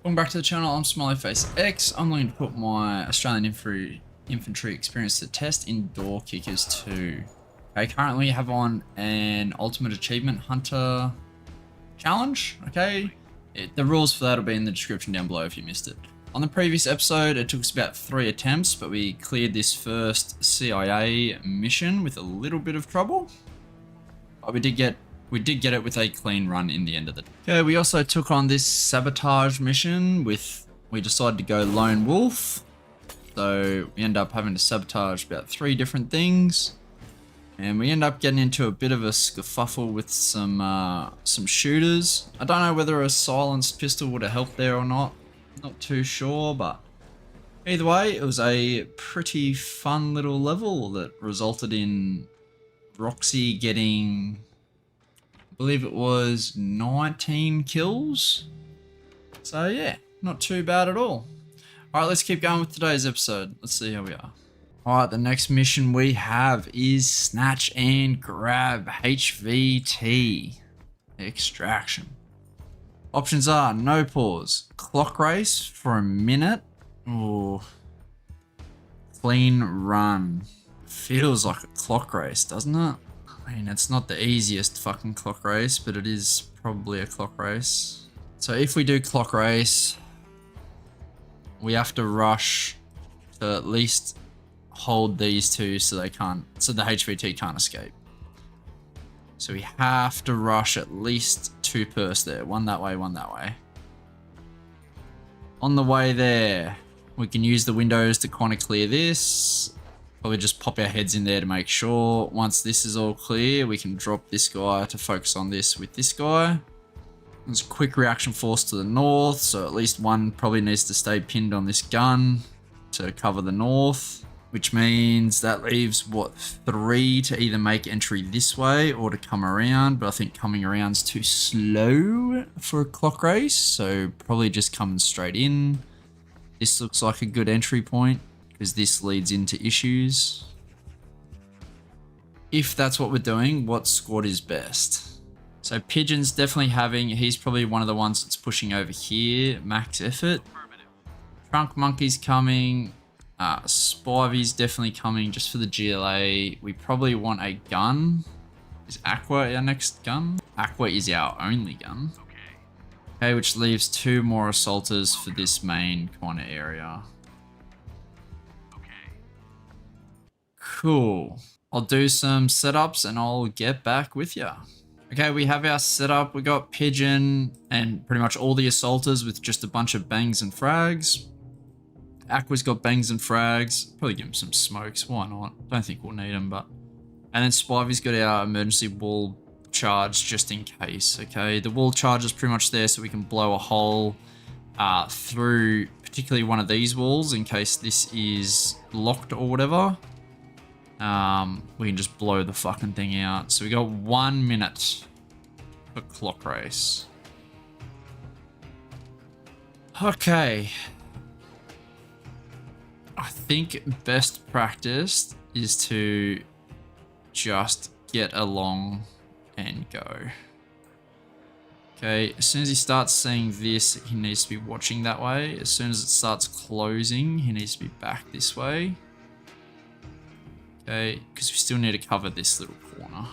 Welcome back to the channel. I'm Smileyface X. I'm going to put my Australian infantry experience to the test in Door Kickers 2. Okay, currently I have on an Ultimate Achievement Hunter challenge. Okay, the rules for that will be in the description down below if you missed it. On the previous episode, it took us about 3 attempts, but we cleared this first CIA mission with a little bit of trouble. But we did get it with a clean run in the end of the day. Okay, we also took on this sabotage mission we decided to go lone wolf. So we end up having to sabotage about 3 different things. And we end up getting into a bit of a scuffle with some shooters. I don't know whether a silenced pistol would have helped there or not. Not too sure, but either way, it was a pretty fun little level that resulted in Roxy getting, I believe it was 19 kills. So yeah, not too bad at all. Alright, let's keep going with today's episode. Let's see how we are. Alright, the next mission we have is Snatch and Grab HVT Extraction. Options are no pause, clock race for a minute, or clean run. Feels like a clock race, doesn't it? I mean, it's not the easiest fucking clock race, but it is probably a clock race. So if we do clock race, we have to rush to at least hold these two so the HVT can't escape. So we have to rush at least 2 pers there. One that way, one that way. On the way there, we can use the windows to kind of clear this. Probably just pop our heads in there to make sure. Once this is all clear, we can drop this guy to focus on this with this guy. There's a quick reaction force to the north, so at least one probably needs to stay pinned on this gun to cover the north, which means that leaves, what, 3 to either make entry this way or to come around, but I think coming around's too slow for a clock race, so probably just coming straight in. This looks like a good entry point, because this leads into issues. If that's what we're doing, what squad is best? So Pigeon's definitely he's probably one of the ones that's pushing over here, max effort. Trunk Monkey's coming. Spivey's definitely coming just for the GLA. We probably want a gun. Is Aqua our next gun? Aqua is our only gun. Okay, which leaves 2 more assaulters for this main kind of area. Cool. I'll do some setups and I'll get back with ya. Okay, we have our setup. We got Pigeon and pretty much all the assaulters with just a bunch of bangs and frags. Aqua's got bangs and frags. Probably give him some smokes. Why not? Don't think we'll need them, but... And then Spivey's got our emergency wall charge just in case, okay? The wall charge is pretty much there so we can blow a hole through particularly one of these walls in case this is locked or whatever. We can just blow the fucking thing out. So we got 1 minute for clock race. Okay. I think best practice is to just get along and go. Okay, as soon as he starts seeing this, he needs to be watching that way. As soon as it starts closing, he needs to be back this way. Okay, because we still need to cover this little corner.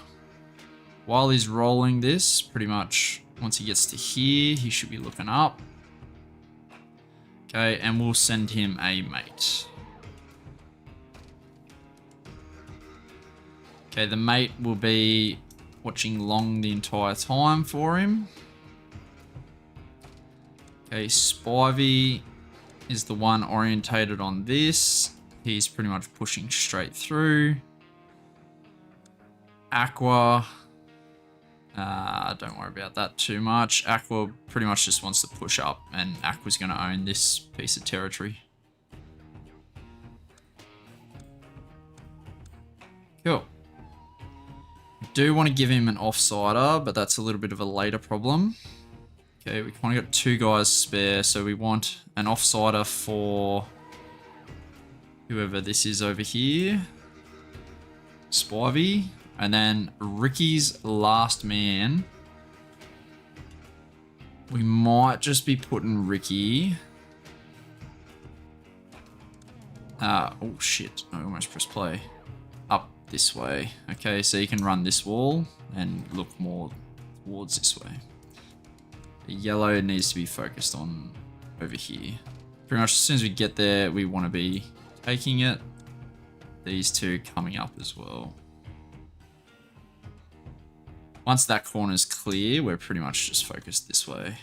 While he's rolling this, pretty much once he gets to here, he should be looking up. Okay, and we'll send him a mate. Okay, the mate will be watching long the entire time for him. Okay, Spivey is the one orientated on this. He's pretty much pushing straight through. Aqua, don't worry about that too much. Aqua pretty much just wants to push up, and Aqua's going to own this piece of territory. Cool. Do want to give him an offsider, but that's a little bit of a later problem. Okay, we kind of got 2 guys spare, so we want an offsider for whoever this is over here. Spivey. And then Ricky's last man We might just be putting Ricky. Oh shit, I almost pressed play. Up this way. Okay, so you can run this wall and look more towards this way. The yellow needs to be focused on over here. Pretty much as soon as we get there, we want to be taking it. These two coming up as well. Once that corner's clear, we're pretty much just focused this way.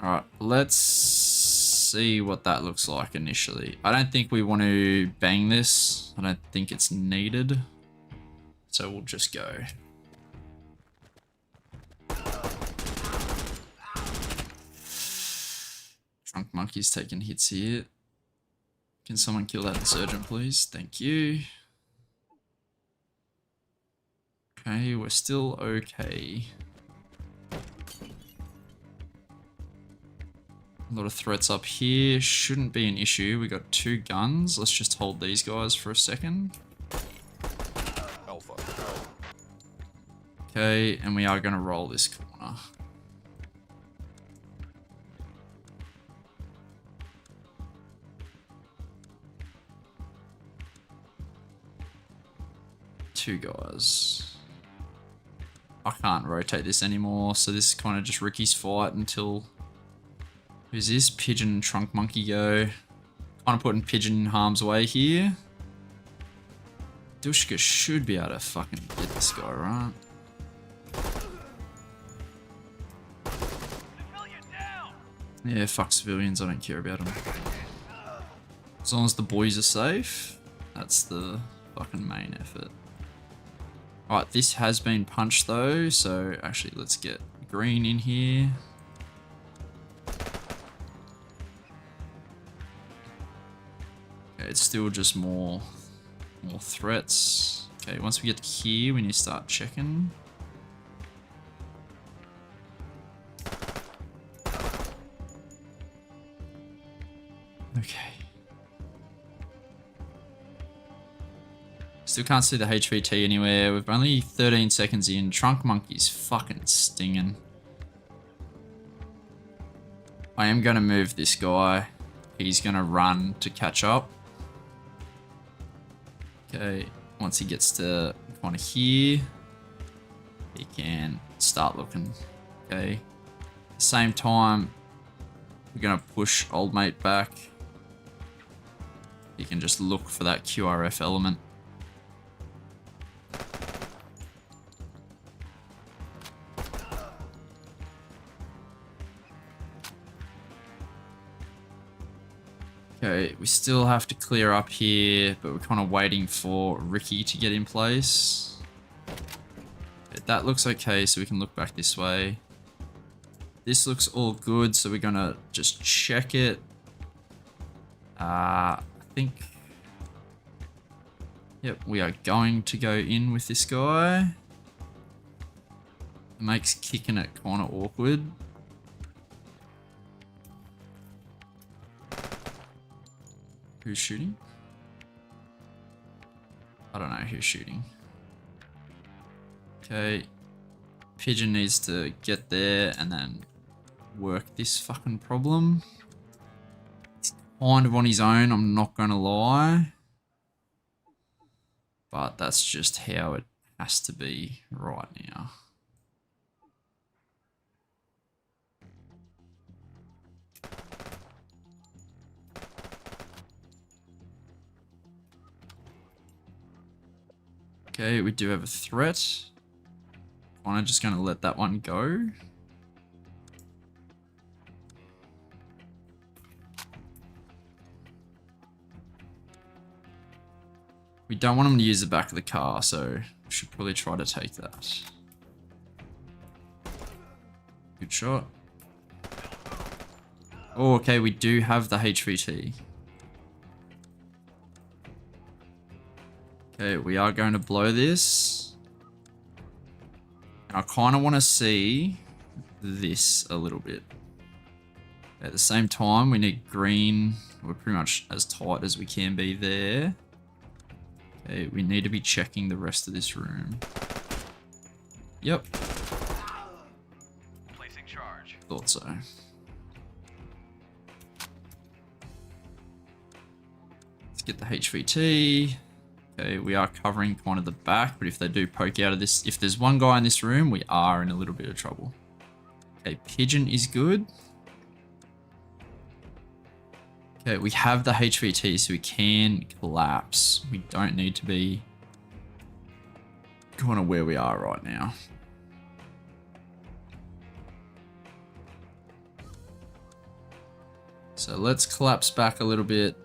Alright, let's see what that looks like initially. I don't think we want to bang this. I don't think it's needed. So we'll just go. Drunk monkey's taking hits here. Can someone kill that insurgent, please? Thank you. Okay, we're still okay. A lot of threats up here. Shouldn't be an issue. We got 2 guns. Let's just hold these guys for a second. Alpha. Okay, and we are going to roll this corner. Two guys. I can't rotate this anymore, so this is kind of just Ricky's fight until... Who's this? Pigeon and Trunk Monkey go. Kind of putting Pigeon in harm's way here. Dushka should be able to fucking get this guy, right? Yeah, fuck civilians, I don't care about them. As long as the boys are safe, that's the fucking main effort. Alright, this has been punched though, so actually let's get green in here. Okay, it's still just more threats. Okay, once we get here, we need to start checking. Okay. Still can't see the HVT anywhere. We've only 13 seconds in. Trunk Monkey's fucking stinging. I am going to move this guy. He's going to run to catch up. Okay, once he gets to kind of here, he can start looking. Okay, at the same time, we're going to push old mate back. He can just look for that QRF element. Okay, we still have to clear up here, but we're kind of waiting for Ricky to get in place. Okay, that looks okay, so we can look back this way. This looks all good, so we're gonna just check it. I think... Yep, we are going to go in with this guy. It makes kicking it kind of awkward. Who's shooting? I don't know who's shooting. Okay. Pigeon needs to get there and then work this fucking problem. He's kind of on his own, I'm not gonna lie. But that's just how it has to be right now. Okay, we do have a threat. I'm just going to let that one go. We don't want him to use the back of the car, so we should probably try to take that. Good shot. Oh, okay, we do have the HVT. Okay, we are going to blow this. And I kind of want to see this a little bit. At the same time, we need green. We're pretty much as tight as we can be there. Okay, we need to be checking the rest of this room. Yep. Placing charge. Thought so. Let's get the HVT. Okay, we are covering kind of the back, but if they do poke out of this, if there's one guy in this room, we are in a little bit of trouble. Okay, pigeon is good. Okay, we have the HVT, so we can collapse. We don't need to be kind of where we are right now. So let's collapse back a little bit.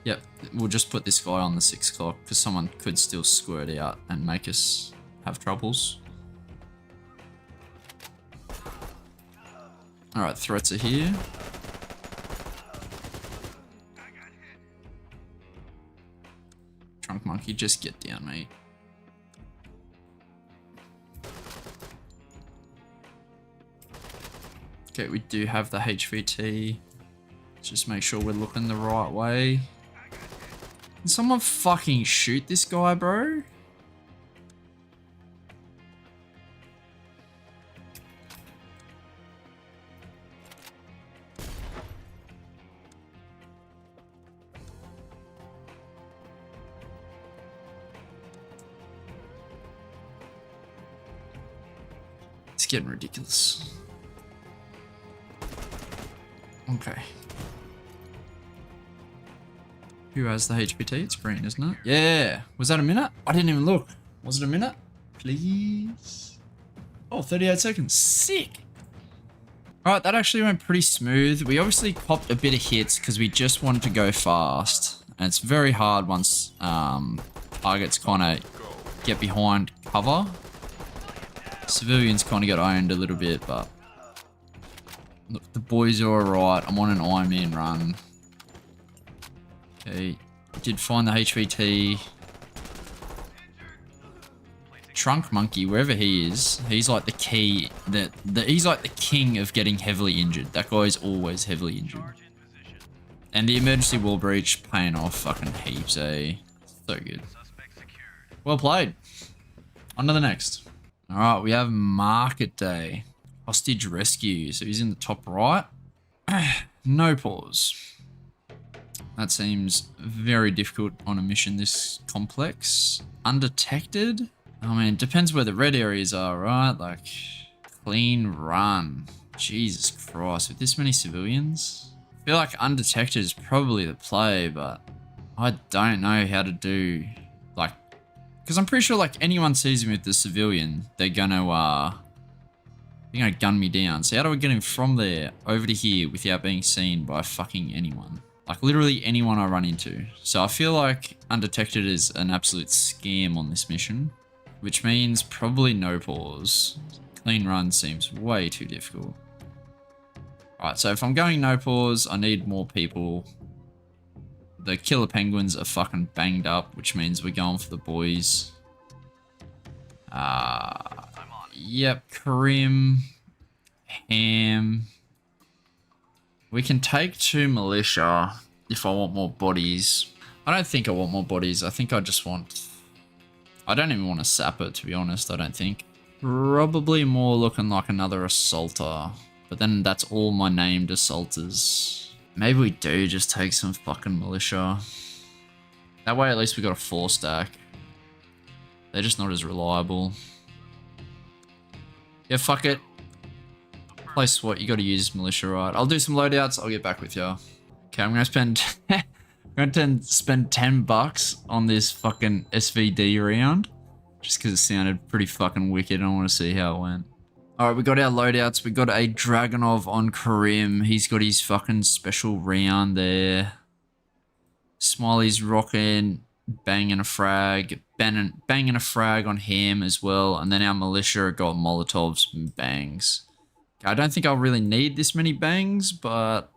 Yep, we'll just put this guy on the 6 o'clock because someone could still squirt out and make us have troubles. Alright, threats are here. Trunk monkey, just get down, mate. Okay, we do have the HVT. Let's just make sure we're looking the right way. Can someone fucking shoot this guy, bro? It's getting ridiculous. Okay. Who has the HPT? It's green, isn't it? Yeah. Was that a minute? I didn't even look. Was it a minute? Please. Oh, 38 seconds. Sick. Alright, that actually went pretty smooth. We obviously copped a bit of hits because we just wanted to go fast. And it's very hard once targets kind of get behind cover. Civilians kind of got owned a little bit, but look, the boys are alright. I'm on an Iron Man run. Okay, did find the HVT. Trunk monkey, wherever he is, he's like the key. He's like the king of getting heavily injured. That guy's always heavily injured. And the emergency wall breach paying off fucking heaps, eh? So good. Well played. On to the next. Alright, we have market day. Hostage rescue. So he's in the top right. No pause. That seems very difficult on a mission this complex. Undetected? I mean, it depends where the red areas are, right? Like, clean run. Jesus Christ, with this many civilians? I feel like undetected is probably the play, but I don't know how to do, like, because I'm pretty sure, like, anyone sees me with the civilian, they're gonna gun me down. So how do I get him from there over to here without being seen by fucking anyone? Like, literally anyone I run into. So I feel like undetected is an absolute scam on this mission, which means probably no pause. Clean run seems way too difficult. Alright, so if I'm going no pause, I need more people. The killer penguins are fucking banged up, which means we're going for the boys. Yep, Karim, Ham. We can take 2 militia if I want more bodies. I don't think I want more bodies. I think I just want... I don't even want a sapper, to be honest, I don't think. Probably more looking like another assaulter. But then that's all my named assaulters. Maybe we do just take some fucking militia. That way at least we got a 4 stack. They're just not as reliable. Yeah, fuck it. Play SWAT, you gotta use militia, right? I'll do some loadouts, I'll get back with ya. Okay, I'm gonna spend spend 10 bucks on this fucking SVD round. Just because it sounded pretty fucking wicked. I want to see how it went. Alright, we got our loadouts. We got a Dragonov on Karim. He's got his fucking special round there. Smiley's rocking, banging a frag. Banging a frag on Ham as well. And then our militia got Molotovs and bangs. I don't think I'll really need this many bangs, but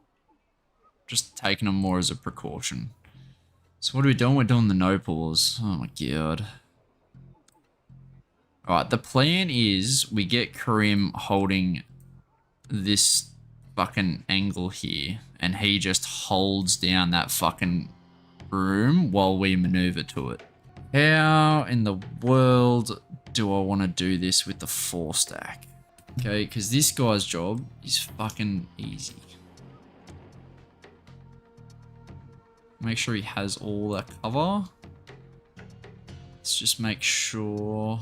just taking them more as a precaution. So what are we doing? We're doing the no pause. Oh my god. Alright, the plan is we get Karim holding this fucking angle here, and he just holds down that fucking room while we maneuver to it. How in the world do I want to do this with the 4 stack? Okay, because this guy's job is fucking easy. Make sure he has all that cover. Let's just make sure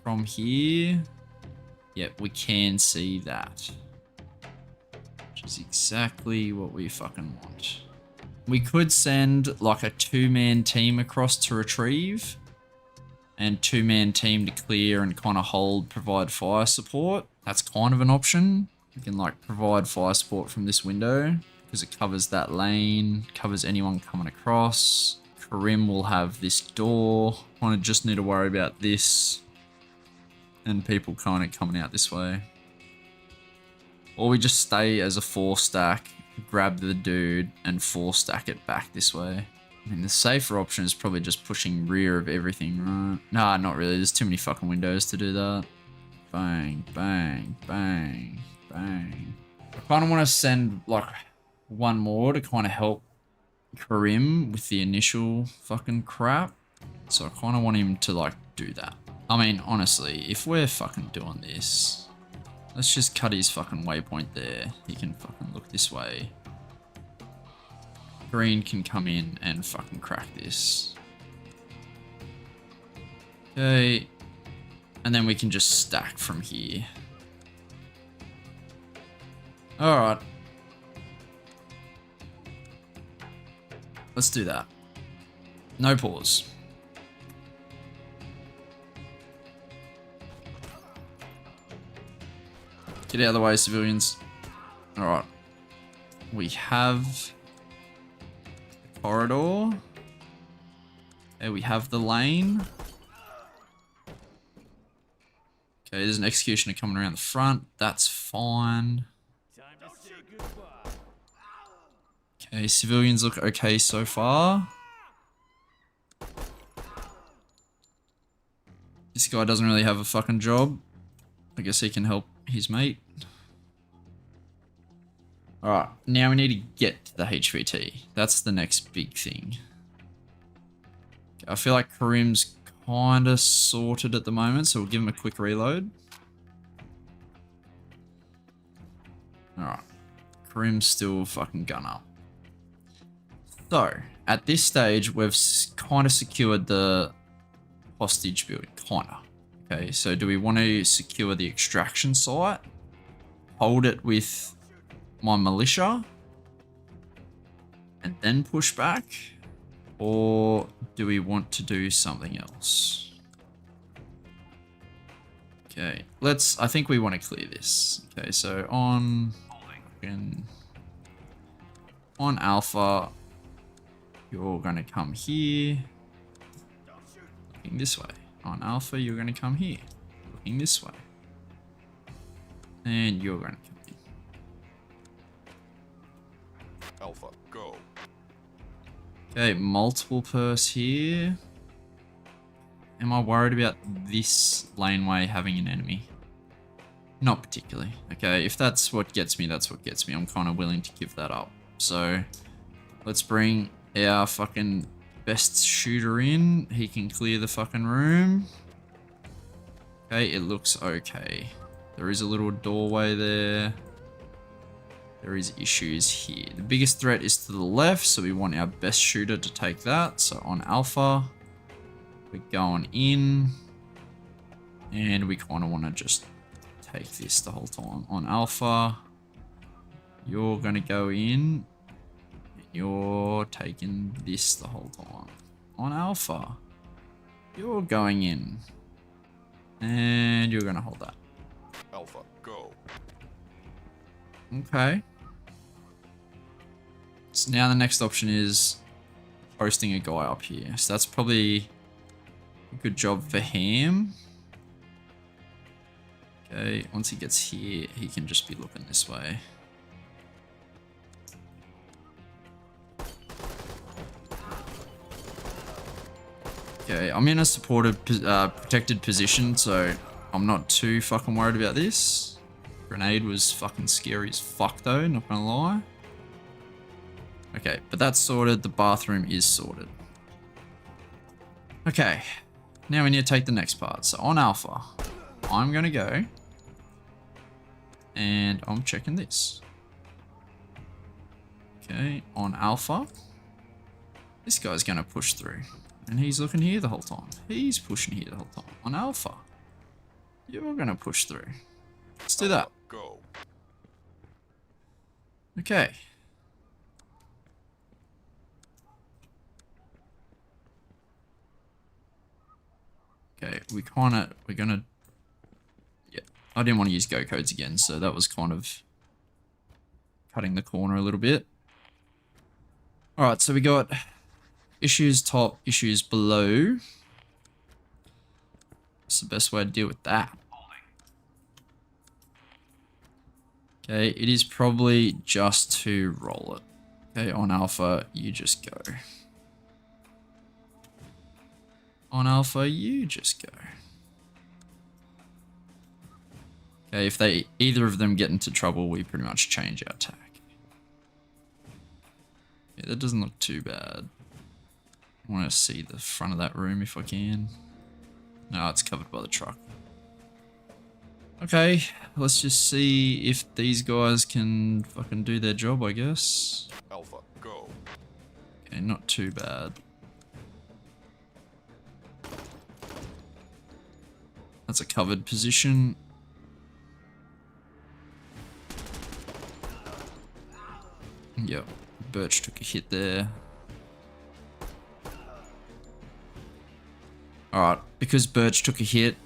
from here. Yep, we can see that. Which is exactly what we fucking want. We could send like a 2-man team across to retrieve and 2-man team to clear and kind of hold, provide fire support. That's kind of an option. We can like provide fire support from this window because it covers that lane, covers anyone coming across. Karim will have this door. Kind of just need to worry about this and people kind of coming out this way. Or we just stay as a 4 stack, grab the dude and 4 stack it back this way. I mean, the safer option is probably just pushing rear of everything, right? Nah, not really. There's too many fucking windows to do that. Bang, bang, bang, bang. I kind of want to send like one more to kind of help Karim with the initial fucking crap. So I kind of want him to like do that. I mean, honestly, if we're fucking doing this, let's just cut his fucking waypoint there. He can fucking look this way. Green can come in and fucking crack this. Okay. And then we can just stack from here. Alright. Let's do that. No pause. Get out of the way, civilians. Alright. We have the corridor. Okay, we have the lane. Okay, there's an executioner coming around the front. That's fine. Okay, civilians look okay so far. This guy doesn't really have a fucking job. I guess he can help his mate. Alright, now we need to get to the HVT. That's the next big thing. I feel like Karim's kind of sorted at the moment, so we'll give him a quick reload. Alright, Karim's still fucking gun up. So, at this stage, we've kind of secured the hostage building, kind of. Okay, so do we want to secure the extraction site? Hold it with my militia? And then push back? Or do we want to do something else? Okay, I think we want to clear this. Okay, so on Alpha, you're going to come here, looking this way. On Alpha, you're going to come here, looking this way. And you're going to come in. Alpha, go. Okay, multiple purse here. Am I worried about this laneway having an enemy? Not particularly. Okay, if that's what gets me, that's what gets me. I'm kind of willing to give that up. So, let's bring our fucking best shooter in. He can clear the fucking room. Okay, it looks okay. There is a little doorway there. There is issues here. The biggest threat is to the left, so we want our best shooter to take that. So on Alpha, we're going in. And we kind of want to just take this the whole time. On Alpha, you're going to go in. You're taking this the whole time. On Alpha, you're going in. And you're going to hold that. Alpha, go. Okay. So now the next option is posting a guy up here. So that's probably a good job for him. Okay, once he gets here, he can just be looking this way. Okay, I'm in a supported, protected position, so I'm not too fucking worried about this. Grenade was fucking scary as fuck though, not gonna lie. Okay, but that's sorted. The bathroom is sorted. Okay, now we need to take the next part. So on Alpha, I'm going to go and I'm checking this. Okay, on Alpha, this guy's going to push through. And he's looking here the whole time. He's pushing here the whole time. On Alpha, you're going to push through. Let's do that. Go. Okay. Okay, we're gonna, yeah, I didn't want to use go codes again, so that was kind of cutting the corner a little bit. All right, so we got issues top, issues below. What's the best way to deal with that? Okay, it is probably just to roll it. Okay, on Alpha, you just go. On Alpha, you just go. Okay, if either of them get into trouble, we pretty much change our attack. Yeah, that doesn't look too bad. I want to see the front of that room if I can. No, it's covered by the truck. Okay, let's just see if these guys can fucking do their job, I guess. Alpha, go. Okay, not too bad. That's a covered position. Yep, Birch took a hit there. Alright, because Birch took a hit.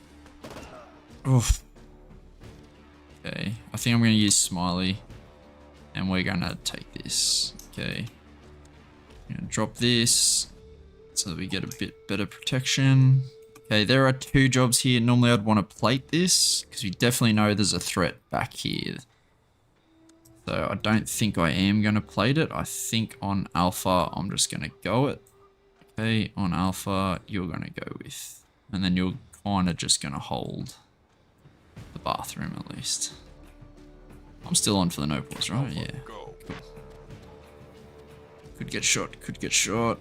Oof. Okay, I think I'm going to use Smiley. And we're going to take this. Okay. I'm going to drop this so that we get a bit better protection. Okay, there are 2 jobs here. Normally I'd want to plate this because we definitely know there's a threat back here. So I don't think I am going to plate it. I think on Alpha I'm just going to go it. Okay, on Alpha you're going to go with. And then you're kind of just going to hold the bathroom at least. I'm still on for the no pause, right? Alpha, Yeah. go. Cool. Could get shot, could get shot.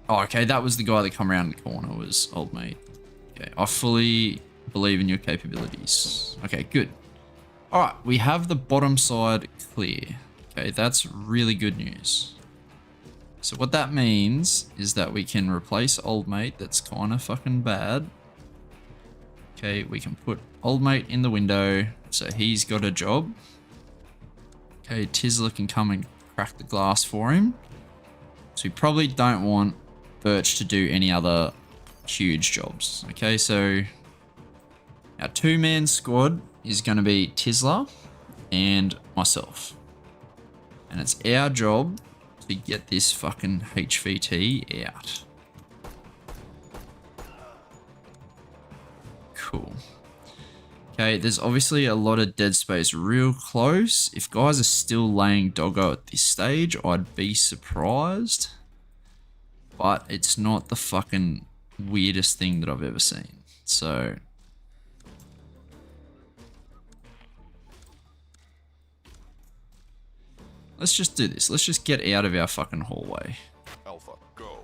Oh, okay, that was the guy that come around the corner, was old mate. Okay, I fully believe in your capabilities. Okay, good. All right, we have the bottom side clear. Okay, that's really good news. So what that means is that we can replace old mate that's kind of fucking bad. Okay, we can put old mate in the window, so he's got a job. Okay, Tisla can come and crack the glass for him. So we probably don't want Birch to do any other huge jobs. Okay, so our 2-man squad is going to be Tisla and myself. And it's our job to get this fucking HVT out. Cool. Okay, there's obviously a lot of dead space real close. If guys are still laying doggo at this stage, I'd be surprised. But it's not the fucking weirdest thing that I've ever seen. So let's just do this. Let's just get out of our fucking hallway. Alpha, go.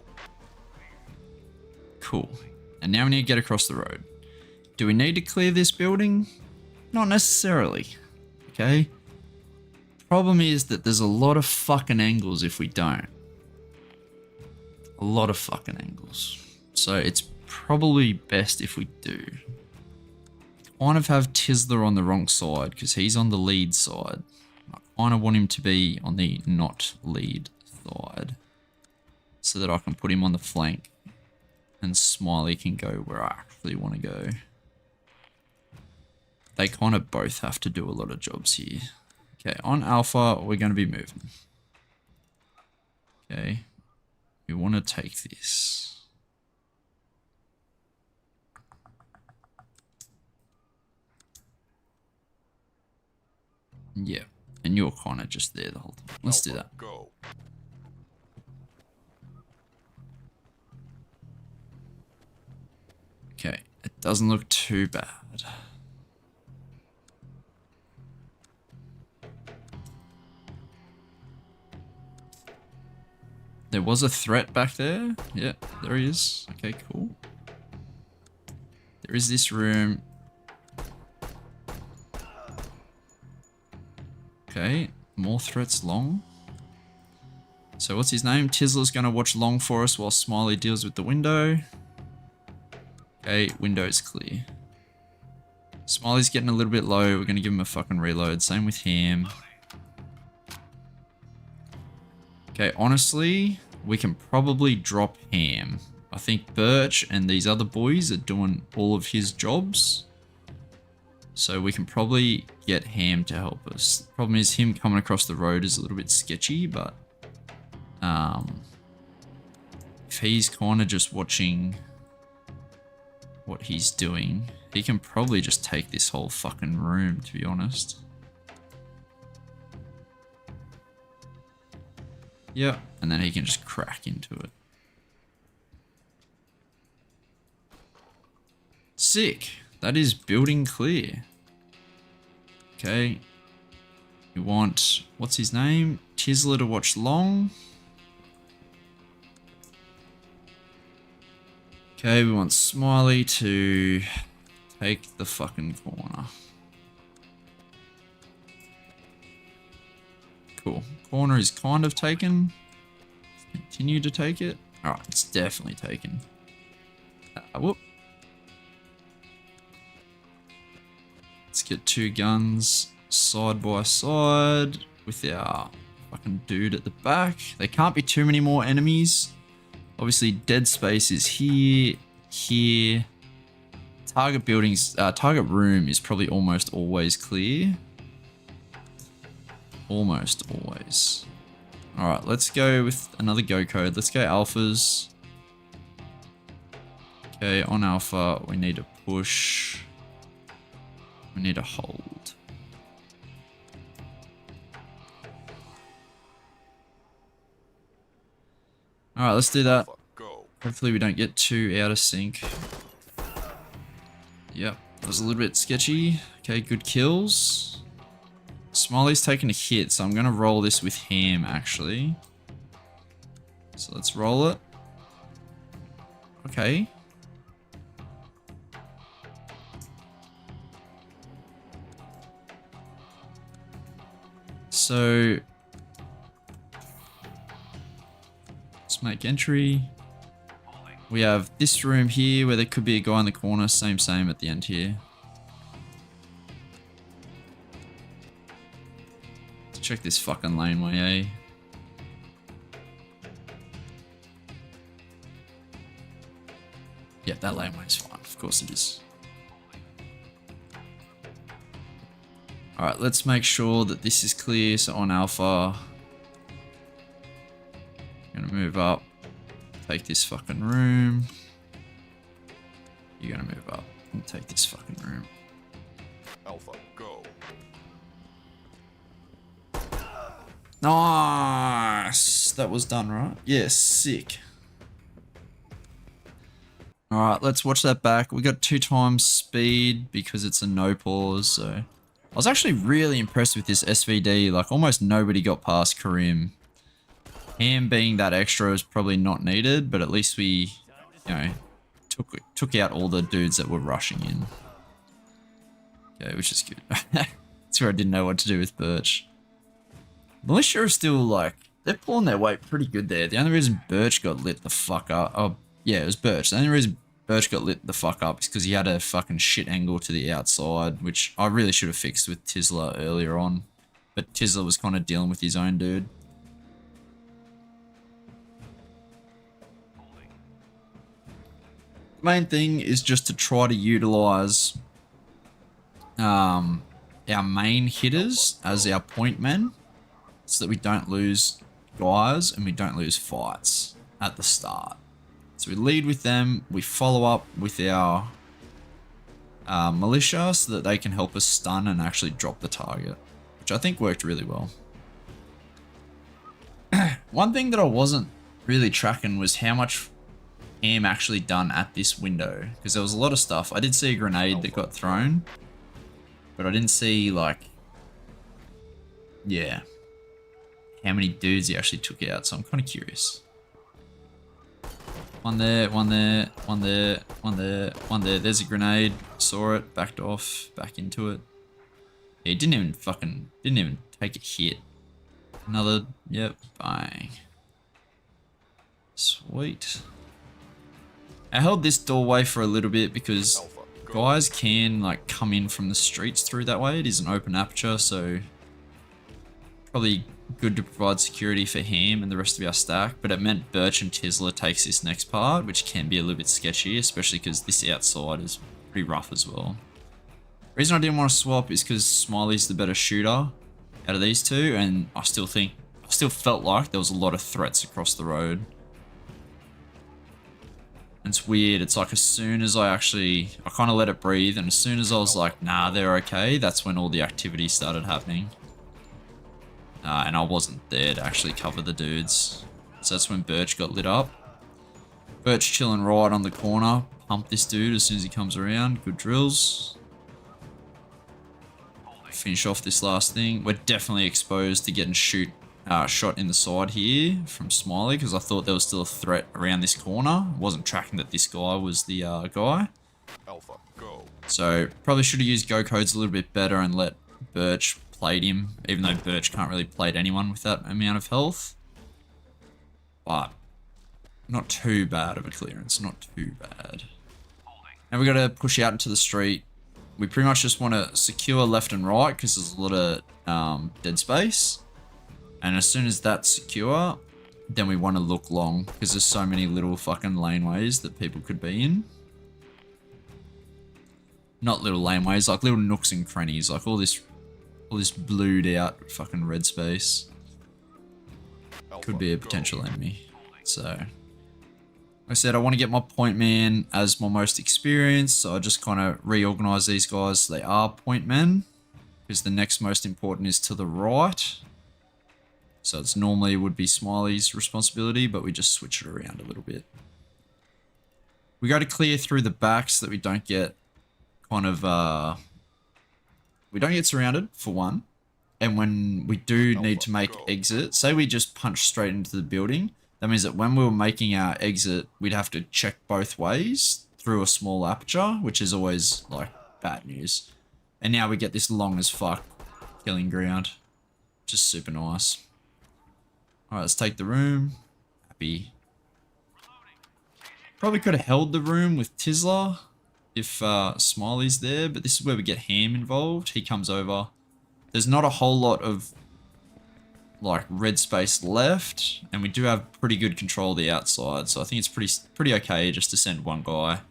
Cool. And now we need to get across the road. Do we need to clear this building? Not necessarily. Okay? Problem is that there's a lot of fucking angles if we don't. A lot of fucking angles. So it's probably best if we do. Kind of have Tisler on the wrong side because he's on the lead side. I kind of want him to be on the not lead side so that I can put him on the flank and Smiley can go where I actually want to go. They kind of both have to do a lot of jobs here. Okay, on Alpha, we're going to be moving. Okay, we want to take this. Yeah, and you're kind of just there the whole time. Let's do that. Go. Okay, it doesn't look too bad. There was a threat back there. Yeah, there he is. Okay, cool. There is this room. Okay, more threats long. So what's his name? Tizzler's gonna watch long for us while Smiley deals with the window. Okay, window's clear. Smiley's getting a little bit low. We're gonna give him a fucking reload. Same with him. Okay, honestly, we can probably drop Ham. I think Birch and these other boys are doing all of his jobs. So we can probably get Ham to help us. The problem is him coming across the road is a little bit sketchy, but if he's kind of just watching what he's doing, he can probably just take this whole fucking room, to be honest. Yep, and then he can just crack into it. Sick. That is building clear. Okay. We want, what's his name? Tizzler to watch long. Okay, we want Smiley to take the fucking corner. Cool. Corner is kind of taken. Let's continue to take it. Alright, it's definitely taken. Whoop. Let's get 2 guns side by side with our fucking dude at the back. There can't be too many more enemies. Obviously, dead space is here, here. Target buildings, target room is probably almost always clear. Almost always. Alright, let's go with another go code. Let's go alphas. Okay, on alpha, we need to push. We need to hold. Alright, let's do that. Hopefully we don't get too out of sync. Yep, that was a little bit sketchy. Okay, good kills. Smiley's taking a hit, so I'm going to roll this with Ham, actually. So let's roll it. Okay. So let's make entry. We have this room here where there could be a guy in the corner. Same at the end here. Let's check this fucking laneway, eh? Yeah, that laneway's fine. Of course it is. Alright, let's make sure that this is clear. So on alpha, I'm gonna move up, take this fucking room. You're gonna move up and take this fucking room. Alpha, go. Nice! That was done, right? Yeah, sick. Alright, let's watch that back. We got 2 times speed because it's a no pause, so... I was actually really impressed with this SVD. Like, almost nobody got past Karim. Ham being that extra is probably not needed, but at least we, you know, took out all the dudes that were rushing in. Okay, which is good. That's where I didn't know what to do with Birch. Militia are still, like, they're pulling their weight pretty good there. The only reason Birch got lit the fuck up... Oh, yeah, it was Birch. The only reason Birch got lit the fuck up is because he had a fucking shit angle to the outside, which I really should have fixed with Tizzler earlier on. But Tizzler was kind of dealing with his own dude. The main thing is just to try to utilize our main hitters as our point men, so that we don't lose guys and we don't lose fights at the start. So we lead with them, we follow up with our militia so that they can help us stun and actually drop the target, which I think worked really well. One thing that I wasn't really tracking was how much Ham actually done at this window, because there was a lot of stuff. I did see a grenade that got thrown, but I didn't see, like, yeah, how many dudes he actually took out, so I'm kind of curious. One there, one there, one there, one there, one there. There's a grenade. Saw it, backed off, back into it. Yeah, he didn't even take a hit. Another, yep, bang. Sweet. I held this doorway for a little bit because Alpha, go. guys can like come in from the streets through that way. It is an open aperture, so probably good to provide security for him and the rest of our stack, but it meant Birch and Tisler takes this next part, which can be a little bit sketchy, especially because this outside is pretty rough as well. The reason I didn't want to swap is because Smiley's the better shooter out of these two, and I still felt like there was a lot of threats across the road. And it's weird, it's like as soon as I kind of let it breathe, and as soon as I was like, nah, they're okay, that's when all the activity started happening. And I wasn't there to actually cover the dudes. So that's when Birch got lit up. Birch chilling right on the corner. Pump this dude as soon as he comes around. Good drills. Finish off this last thing. We're definitely exposed to getting shot in the side here from Smiley, because I thought there was still a threat around this corner. I wasn't tracking that this guy was the guy. Alpha, go. So probably should have used go codes a little bit better and let Birch played him, even though Birch can't really plate anyone with that amount of health. But not too bad of a clearance, not too bad. Now we got to push out into the street. We pretty much just want to secure left and right because there's a lot of dead space. And as soon as that's secure, then we want to look long because there's so many little fucking laneways that people could be in. Not little laneways, like little nooks and crannies, like all this blued out fucking red space. Could be a potential enemy. So, like I said, I want to get my point man as my most experienced, so I just kind of reorganize these guys so they are point men, because the next most important is to the right. So it's normally would be Smiley's responsibility, but we just switch it around a little bit. We got to clear through the back so that we don't get kind of we don't get surrounded, for one. And when we do need to make exit, say we just punch straight into the building, that means that when we were making our exit, we'd have to check both ways through a small aperture, which is always, like, bad news. And now we get this long as fuck killing ground. Just super nice. Alright, let's take the room. Happy. Probably could have held the room with Tisler if Smiley's there, but this is where we get Ham involved. He comes over. There's not a whole lot of like red space left, and we do have pretty good control of the outside, so I think it's pretty okay just to send one guy.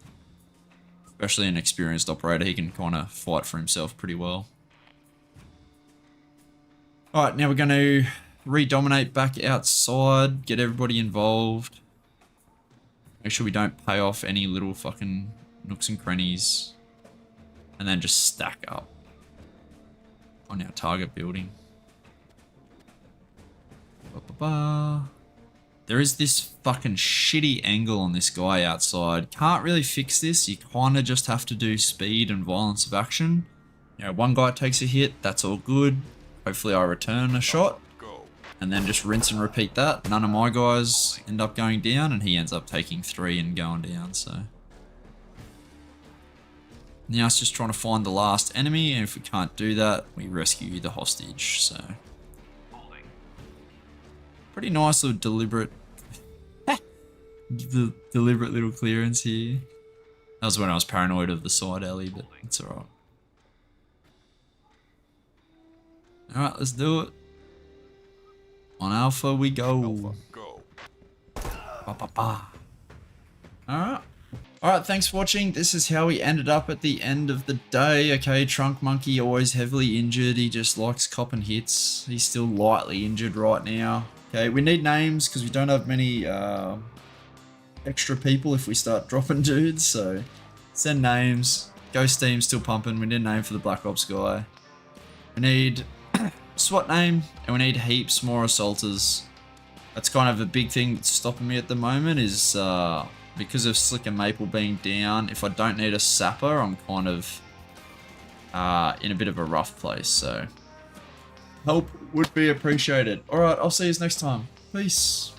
Especially an experienced operator, he can kind of fight for himself pretty well. Alright, now we're going to re-dominate back outside, get everybody involved. Make sure we don't pay off any little fucking nooks and crannies, and then just stack up on our target building. There is this fucking shitty angle on this guy outside. Can't really fix this. You kind of just have to do speed and violence of action. You know, one guy takes a hit, that's all good. Hopefully I return a shot, and then just rinse and repeat that. None of my guys end up going down, and he ends up taking 3 and going down, so. Now it's just trying to find the last enemy, and if we can't do that, we rescue the hostage, so. Pretty nice little deliberate little clearance here. That was when I was paranoid of the side alley, but it's alright. Alright, let's do it. On Alpha we go. Alpha, go. Alright. Alright, thanks for watching. This is how we ended up at the end of the day. Okay, Trunk Monkey always heavily injured. He just likes copping hits. He's still lightly injured right now. Okay, we need names because we don't have many extra people if we start dropping dudes, so send names. Ghost Team still pumping. We need a name for the Black Ops guy. We need SWAT name, and we need heaps more assaulters. That's kind of a big thing that's stopping me at the moment is because of Slick and Maple being down. If I don't need a sapper, I'm kind of in a bit of a rough place, so help would be appreciated. Alright, I'll see you next time. Peace.